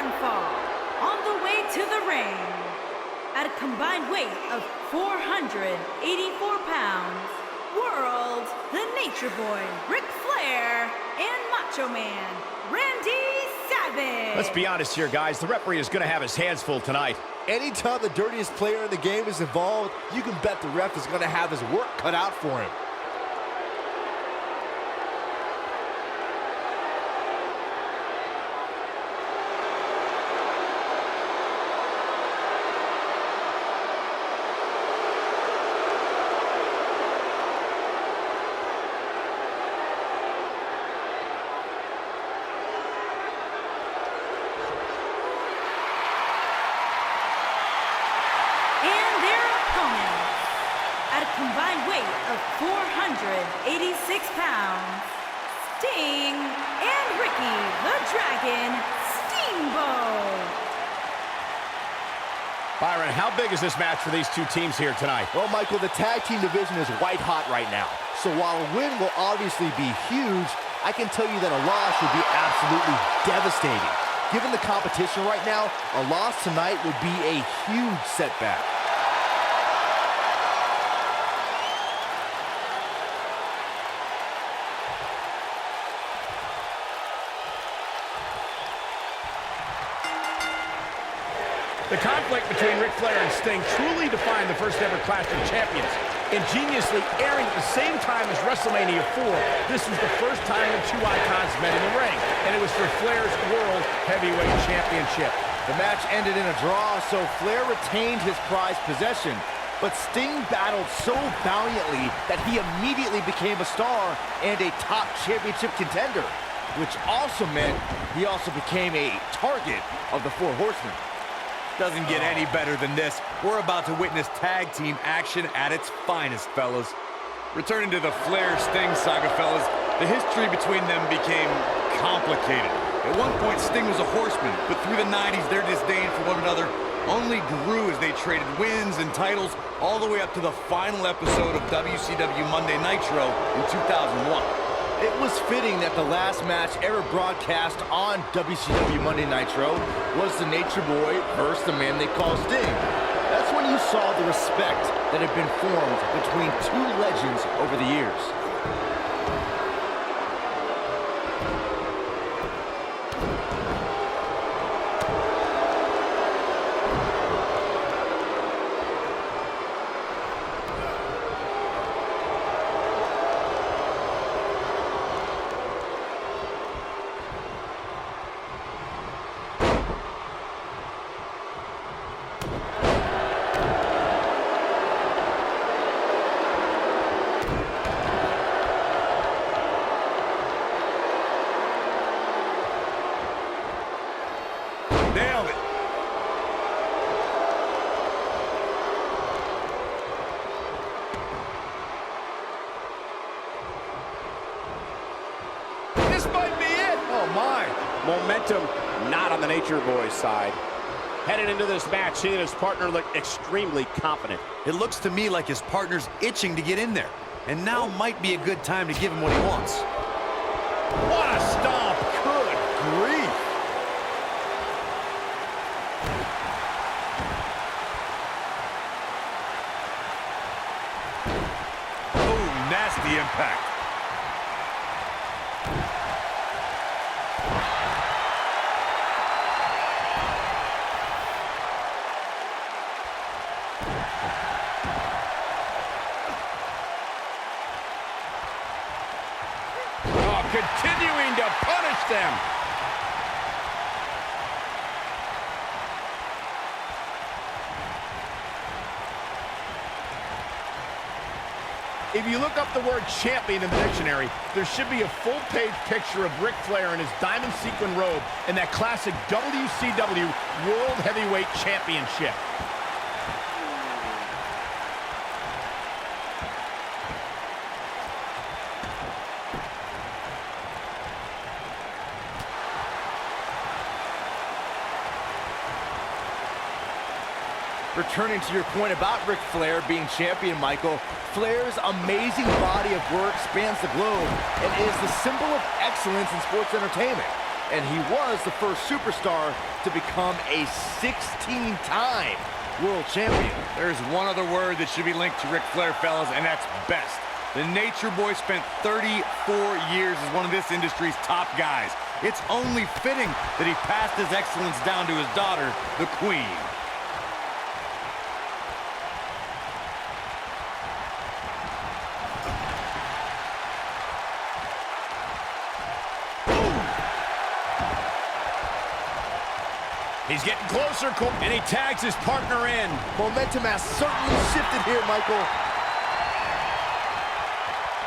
one fall. On the way to the ring, at a combined weight of 484 pounds, World, the Nature Boy, Ric Flair, and Macho Man, Randy Savage. Let's be honest here, guys. The referee is going to have his hands full tonight. Anytime the dirtiest player in the game is involved, you can bet the ref is going to have his work cut out for him. Combined weight of 486 pounds, Sting and Ricky the Dragon Steamboat. Byron, how big is this match for these two teams here tonight? Well, Michael, the tag team division is white hot right now. So while a win will obviously be huge, I can tell you that a loss would be absolutely devastating. Given the competition right now, a loss tonight would be a huge setback. The conflict between Ric Flair and Sting truly defined the first ever Clash of Champions. Ingeniously airing at the same time as WrestleMania 4, this was the first time the two icons met in the ring, and it was for Flair's World Heavyweight Championship. The match ended in a draw, so Flair retained his prized possession, but Sting battled so valiantly that he immediately became a star and a top championship contender, which also meant he also became a target of the Four Horsemen. Doesn't get any better than this. We're about to witness tag team action at its finest, fellas. Returning to the Flair-Sting saga, fellas, the history between them became complicated. At one point, Sting was a horseman, but through the 90s, their disdain for one another only grew as they traded wins and titles all the way up to the final episode of WCW Monday Nitro in 2001. It was fitting that the last match ever broadcast on WCW Monday Nitro was the Nature Boy versus the man they call Sting. That's when you saw the respect that had been formed between two legends over the years. Nailed it. This might be it. Oh, my. Momentum not on the Nature Boy's side. Headed into this match, seeing his partner look extremely confident. It looks to me like his partner's itching to get in there. And now might be a good time to give him what he wants. What a stomp. Good grief. Nasty impact. Oh, continuing to punish them. If you look up the word champion in the dictionary, there should be a full-page picture of Ric Flair in his diamond sequin robe and that classic WCW World Heavyweight Championship. Returning to your point about Ric Flair being champion, Michael, Flair's amazing body of work spans the globe and is the symbol of excellence in sports entertainment. and he was the first superstar to become a 16-time world champion. There's one other word that should be linked to Ric Flair, fellas, and that's best. The Nature Boy spent 34 years as one of this industry's top guys. It's only fitting that he passed his excellence down to his daughter, the Queen. He's getting closer, and he tags his partner in. Momentum has certainly shifted here, Michael.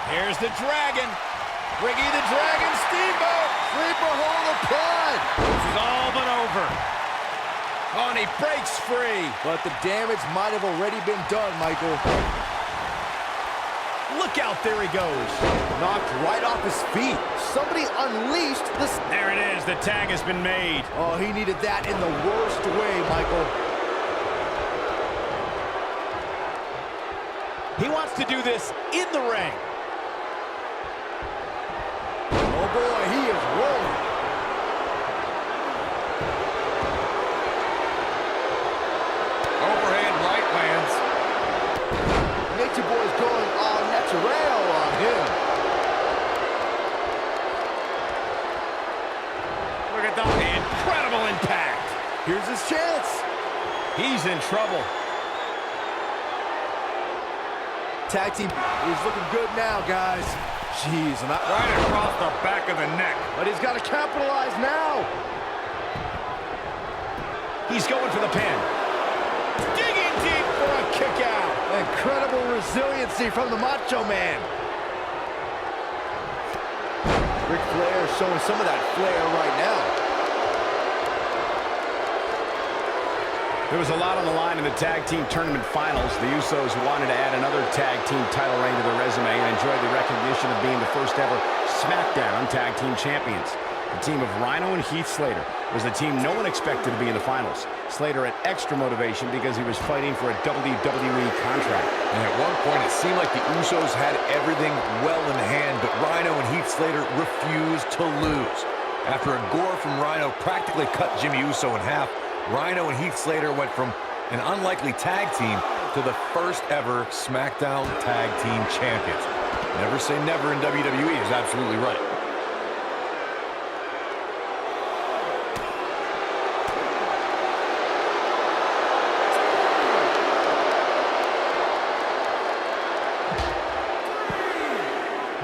Here's the Dragon. Ricky the Dragon Steamboat. Sleeper hold applied. This is all but over. Oh, and he breaks free. But the damage might have already been done, Michael. Look out, there he goes. Knocked right off his feet. Somebody unleashed this. There it is, the tag has been made. Oh, he needed that in the worst way, Michael. He wants to do this in the ring. Oh boy, he is rolling. Overhand right lands. Nature Boy's going all natural on him. Look at that incredible impact. Here's his chance. He's in trouble. Tag team is looking good now, guys. Jeez, Right across the back of the neck. but he's got to capitalize now. He's going for the pin. Digging deep for a kick out. Incredible resiliency from the Macho Man. Ric Flair showing some of that flair right now. There was a lot on the line in the tag team tournament finals. The Usos wanted to add another tag team title reign to their resume and enjoyed the recognition of being the first ever SmackDown tag team champions. The team of Rhino and Heath Slater was the team no one expected to be in the finals. Slater had extra motivation because he was fighting for a WWE contract. And at one point, it seemed like the Usos had everything well in hand, but Rhino and Heath Slater refused to lose. After a gore from Rhino practically cut Jimmy Uso in half, Rhino and Heath Slater went from an unlikely tag team to the first ever SmackDown Tag Team Champions. Never say never in WWE is absolutely right.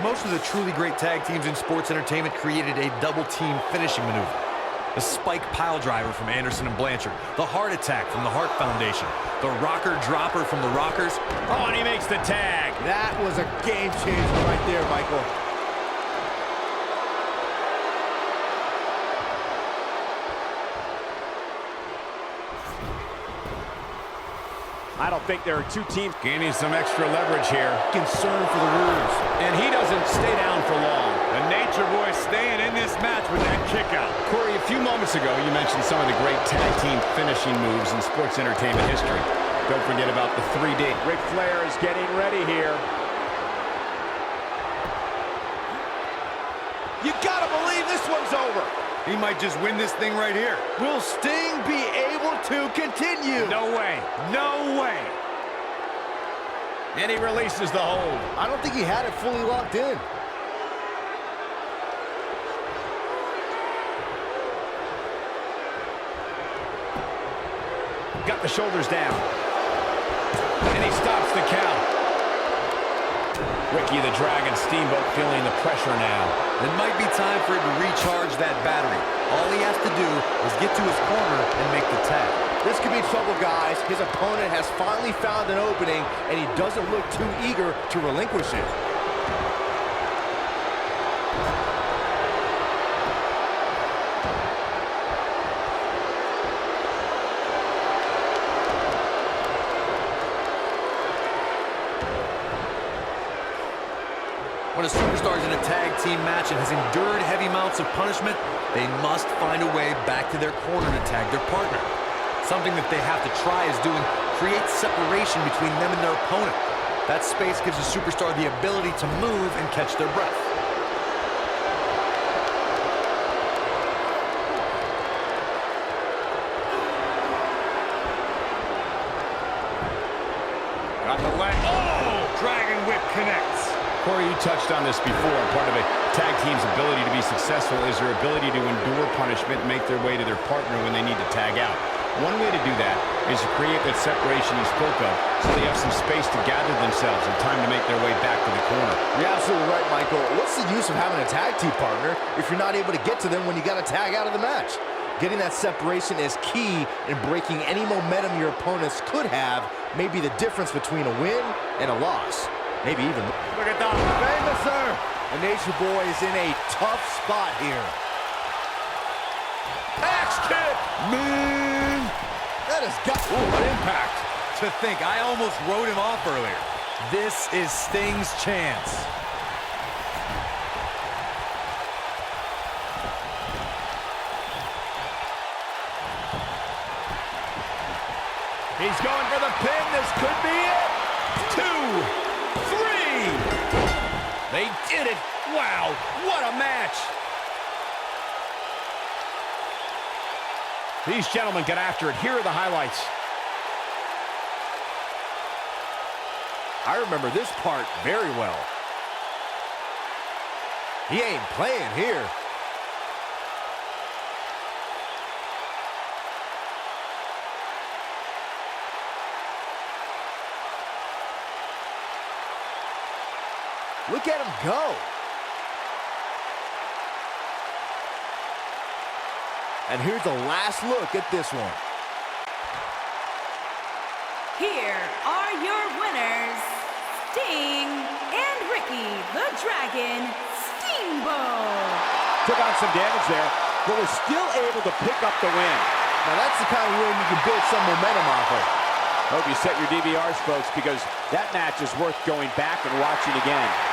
Most of the truly great tag teams in sports entertainment created a double team finishing maneuver. The spike pile driver from Anderson and Blanchard. The heart attack from the Hart Foundation. The rocker dropper from the Rockers. Oh, and he makes the tag. That was a game changer right there, Michael. I don't think there are two teams gaining some extra leverage here. Concern for the rules. And he doesn't stay down for long. The Nature Boy staying in this match with that kick out. Corey, a few moments ago, you mentioned some of the great tag team finishing moves in sports entertainment history. Don't forget about the 3D. Ric Flair is getting ready here. You gotta believe this one's over. He might just win this thing right here. Will Sting be able to continue? No way. No way. And he releases the hold. I don't think he had it fully locked in. Got the shoulders down. And he stops the count. Ricky the Dragon Steamboat feeling the pressure now. It might be time for him to recharge that battery. All he has to do is get to his corner and make the tag. This could be trouble, guys. His opponent has finally found an opening, and he doesn't look too eager to relinquish it. When a superstar is in a tag team match and has endured heavy amounts of punishment, they must find a way back to their corner to tag their partner. Something that they have to try is doing creates separation between them and their opponent. That space gives a superstar the ability to move and catch their breath. Dragon Whip connects. Corey, you touched on this before. Part of a tag team's ability to be successful is their ability to endure punishment and make their way to their partner when they need to tag out. One way to do that is to create that separation you spoke of so they have some space to gather themselves and time to make their way back to the corner. You're absolutely right, Michael. What's the use of having a tag team partner if you're not able to get to them when you got to tag out of the match? Getting that separation is key in breaking any momentum your opponents could have, maybe the difference between a win and a loss. Maybe even. Look at that. Famous, sir. The Nature Boy is in a tough spot here. Axe kick! Man, that has got. Ooh, what impact. To think, I almost wrote him off earlier. This is Sting's chance. He's going for the pin. This could be it. 2, 3. They did it. Wow, what a match. These gentlemen get after it. Here are the highlights. I remember this part very well. He ain't playing here. Look at him go. And here's the last look at this one. Here are your winners, Sting and Ricky the Dragon Steamboat. Took on some damage there, but was still able to pick up the win. Now that's the kind of win you can build some momentum off of. Hope you set your DVRs, folks, because that match is worth going back and watching again.